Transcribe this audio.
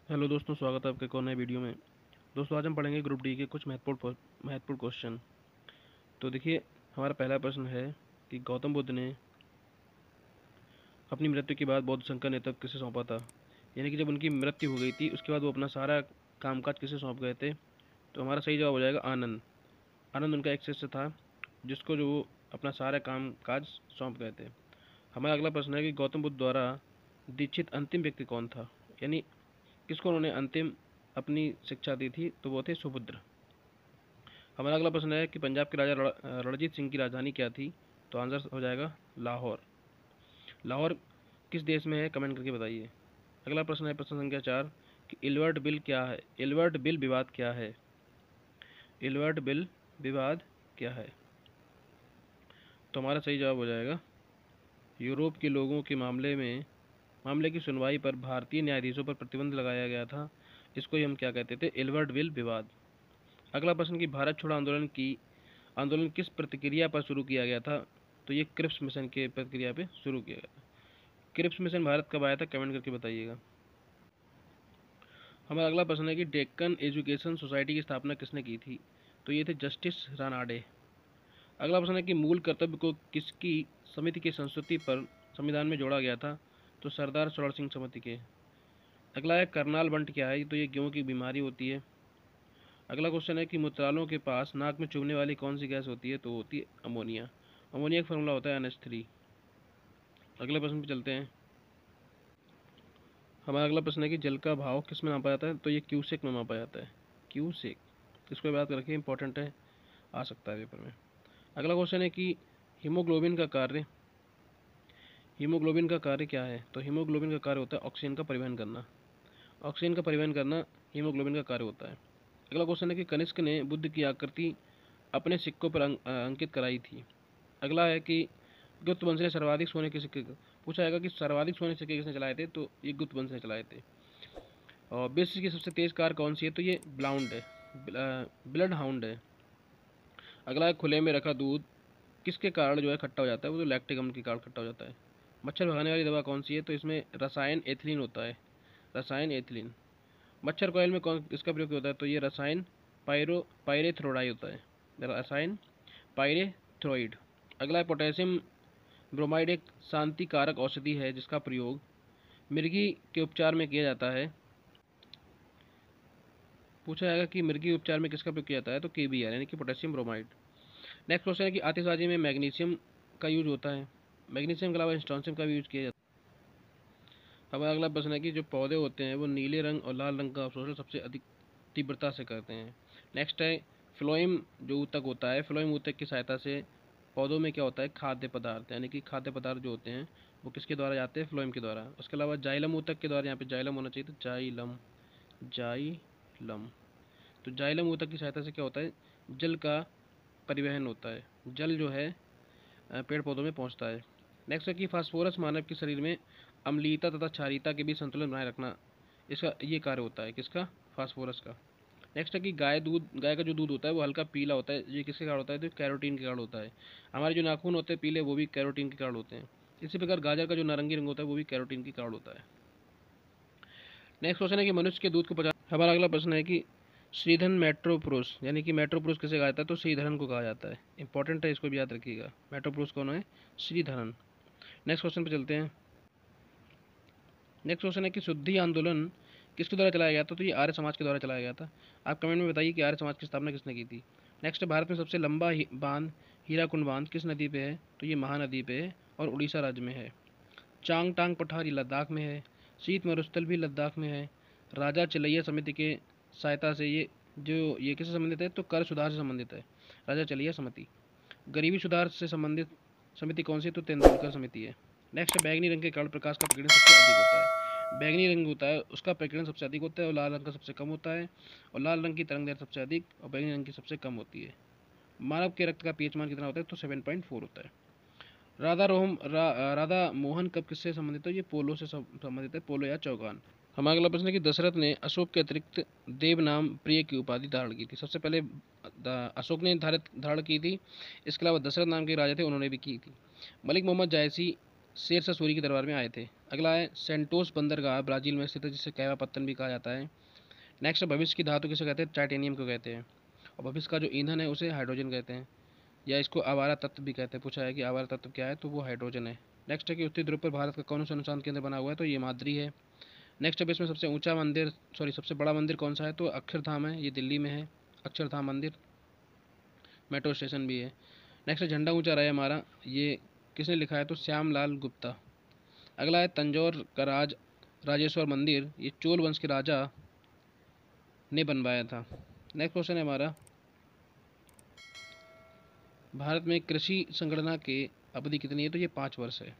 Hello दोस्तों, स्वागत है आपके एक और नए वीडियो में। दोस्तों, आज हम पढ़ेंगे ग्रुप डी के कुछ महत्वपूर्ण क्वेश्चन। तो देखिए, हमारा पहला प्रश्न है कि गौतम बुद्ध ने अपनी मृत्यु के बाद बौद्ध संघ का नेतृत्व किसे सौंपा था। यानी कि जब उनकी मृत्यु हो गई थी उसके बाद वो अपना सारा कामकाज किसे सौंप गए थे। तो हमारा सही जवाब हो जाएगा आनंद। आनंद उनका एक शिष्य था जिसको जो वो अपना सारा काम काज सौंप गए थे। हमारा अगला प्रश्न है कि गौतम बुद्ध द्वारा दीक्षित अंतिम व्यक्ति कौन था। यानी किसको उन्होंने अंतिम अपनी शिक्षा दी थी, तो वो थे सुबुद्र। हमारा अगला प्रश्न है कि पंजाब के राजा रणजीत सिंह की राजधानी क्या थी। तो आंसर हो जाएगा लाहौर। लाहौर किस देश में है, कमेंट करके बताइए। अगला प्रश्न है प्रश्न संख्या 4 कि इलवर्ट बिल क्या है। इलवर्ट बिल विवाद क्या है। इलवर्ट बिल विवाद क्या है। तो हमारा सही जवाब हो जाएगा यूरोप के लोगों के मामले की सुनवाई पर भारतीय न्यायाधीशों पर प्रतिबंध लगाया गया था। इसको ही हम क्या कहते थे, इलवर्ट बिल विवाद। अगला प्रश्न कि भारत छोड़ो आंदोलन किस प्रतिक्रिया पर शुरू किया गया था। तो ये क्रिप्स मिशन के प्रतिक्रिया पे शुरू किया गया था। क्रिप्स मिशन भारत कब आया था, कमेंट करके बताइएगा। हमारा अगला प्रश्न है कि डेक्कन एजुकेशन सोसाइटी की स्थापना किसने की थी। तो ये थे जस्टिस रानाडे। अगला प्रश्न है कि मूल कर्तव्य को किसकी समिति की संस्तुति पर संविधान में जोड़ा गया था। तो सरदार सरोवर सिंह समिति के। अगला है करनाल बंट क्या है। तो ये गेहूँ की बीमारी होती है। अगला क्वेश्चन है कि मूत्रालों के पास नाक में चुभने वाली कौन सी गैस होती है। तो होती है अमोनिया। अमोनिया का फॉर्मूला होता है NH3। अगले प्रश्न पे चलते हैं। हमारा अगला प्रश्न है कि जल का भाव किस में मापा जाता है। तो ये क्यूसेक में मापा जाता है। क्यूसेक, इसको बात करके इंपॉर्टेंट है, आ सकता है पेपर में। अगला क्वेश्चन है कि हीमोग्लोबिन का कार्य हीमोग्लोबिन का कार्य क्या है। तो हीमोग्लोबिन का कार्य होता है ऑक्सीजन का परिवहन करना। ऑक्सीजन का परिवहन करना हीमोग्लोबिन का कार्य होता है। अगला क्वेश्चन है कि कनिष्क ने बुद्ध की आकृति अपने सिक्कों पर अंकित कराई थी। अगला है कि गुप्त वंश ने सर्वाधिक सोने के सिक्के पूछा जाएगा कि सर्वाधिक सोने के सिक्के किसने चलाए थे। तो ये गुप्त वंश ने चलाए थे। और विश्व की सबसे तेज कार कौन सी है। तो ये ब्लड हाउंड है। अगला है खुले में रखा दूध किसके कारण जो है खट्टा हो जाता है। वो तो लैक्टिक अम्ल के कारण खट्टा हो जाता है। मच्छर भगाने वाली दवा कौन सी है। तो इसमें रसायन एथिलीन होता है। रसायन एथिलीन। मच्छर कॉइल में कौन इसका प्रयोग होता है। तो ये रसायन पायरेथ्रोडाई होता है। रसायन पायरेथ्रोइड। अगला है पोटेशियम ब्रोमाइड एक शांति कारक औषधि है जिसका प्रयोग मिर्गी के उपचार में किया जाता है। पूछा जाएगा कि मिर्गी उपचार में किसका प्रयोग किया जाता है। तो KBr यानी कि पोटेशियम ब्रोमाइड। नेक्स्ट क्वेश्चन है कि आतिशबाजी में मैग्नीशियम का यूज होता है। मैग्नीशियम के अलावा स्ट्रॉन्शियम का भी यूज किया जाता है। हमारा अगला प्रश्न है कि जो पौधे होते हैं वो नीले रंग और लाल रंग का अवशोषण सबसे अधिक तीव्रता से करते हैं। नेक्स्ट है फ्लोएम जो ऊतक होता है। फ्लोएम ऊतक की सहायता से पौधों में क्या होता है, खाद्य पदार्थ यानी कि खाद्य पदार्थ जो होते हैं वो किसके द्वारा जाते हैं, फ्लोएम के द्वारा। उसके अलावा जाइलम ऊतक के द्वारा, यहाँ पे जाइलम होना चाहिए, तो जाइलम। तो जाइलम ऊतक की सहायता से क्या होता है, जल का परिवहन होता है। जल जो है पेड़ पौधों में पहुँचता है। नेक्स्ट है कि फास्फोरस मानव के शरीर में अम्लीयता तथा क्षारीयता के बीच संतुलन बनाए रखना, इसका ये कार्य होता है, किसका, फास्फोरस का। नेक्स्ट है कि गाय का जो दूध होता है वो हल्का पीला होता है। ये किसके कारण होता है, तो कैरोटीन के कारण होता है। हमारे जो नाखून होते हैं पीले, वो भी कैरोटीन के कारण होते हैं। इसी प्रकार गाजर का जो नारंगी रंग होता है वो भी कैरोटीन के कारण होता है। नेक्स्ट क्वेश्चन है कि मनुष्य के दूध को पचा। हमारा अगला प्रश्न है कि श्रीधन मेट्रोपुरुष यानी कि मेट्रोपुरुष किसे कहा जाता है। तो श्रीधरन को कहा जाता है। इंपॉर्टेंट है, इसको भी याद रखिएगा। मेट्रोपुरुष कौन है, श्रीधरन। नेक्स्ट क्वेश्चन पे चलते हैं। नेक्स्ट क्वेश्चन है कि शुद्धि आंदोलन किसके द्वारा चलाया गया था। तो ये आर्य समाज के द्वारा चलाया गया था। आप कमेंट में बताइए कि आर्य समाज की स्थापना किसने की थी। नेक्स्ट, भारत में सबसे लंबा बांध हीराकुंड बांध किस नदी पे है। तो ये महानदी पे है और उड़ीसा राज्य में है। चांगटांग पठार ये लद्दाख में है। शीत मरुस्थल भी लद्दाख में है। राजा चलैया समिति के सहायता से ये किससे संबंधित है, तो कर सुधार से संबंधित है, राजा चलैया समिति। गरीबी सुधार से संबंधित समिति कौन सी, तो तेंदुलकर समिति है। नेक्स्ट, बैगनी रंग के कारण प्रकाश का प्रकीर्णन सबसे अधिक होता है। बैगनी रंग होता है उसका प्रकीर्णन सबसे अधिक होता है और लाल रंग का सबसे कम होता है। और लाल रंग की तरंग दैर्घ्य सबसे अधिक और बैगनी रंग की सबसे कम होती है। मानव के रक्त का पीएच मान कितना होता है, तो 7.4 होता है। राधा मोहन कब किससे संबंधित है, ये पोलो से संबंधित है, पोलो या चौगान। हमारा अगला प्रश्न है कि दशरथ ने अशोक के अतिरिक्त देव नाम प्रिय की उपाधि धारण की थी। सबसे पहले अशोक ने धारण की थी। इसके अलावा दशरथ नाम के राजा थे, उन्होंने भी की थी। मलिक मोहम्मद जायसी शेरशाह सूरी की दरबार में आए थे। अगला है सेंटोस बंदरगाह ब्राज़ील में स्थित है, जिसे कैवा पत्तन भी कहा जाता है। नेक्स्ट, भविष्य की धातु किसे कहते हैं? टाइटेनियम को कहते हैं। और भविष्य का जो ईंधन है उसे हाइड्रोजन कहते हैं, या इसको आवारा तत्व भी कहते हैं। पूछा है कि आवारा तत्व क्या है, तो वो हाइड्रोजन है। नेक्स्ट है कि उत्तरी ध्रुव पर भारत का कौन सा अनुसंधान केंद्र बना हुआ है, तो ये माद्री है। नेक्स्ट है इसमें सबसे ऊंचा मंदिर, सबसे बड़ा मंदिर कौन सा है, तो अक्षरधाम है, ये दिल्ली में है अक्षरधाम मंदिर, मेट्रो स्टेशन भी है। नेक्स्ट झंडा ऊंचा रहे हमारा, ये किसने लिखा है, तो श्यामलाल गुप्ता। अगला है तंजौर का राजेश्वर मंदिर, ये चोल वंश के राजा ने बनवाया था। नेक्स्ट क्वेश्चन है हमारा, भारत में कृषि संगणना की अवधि कितनी है, तो ये 5 वर्ष है।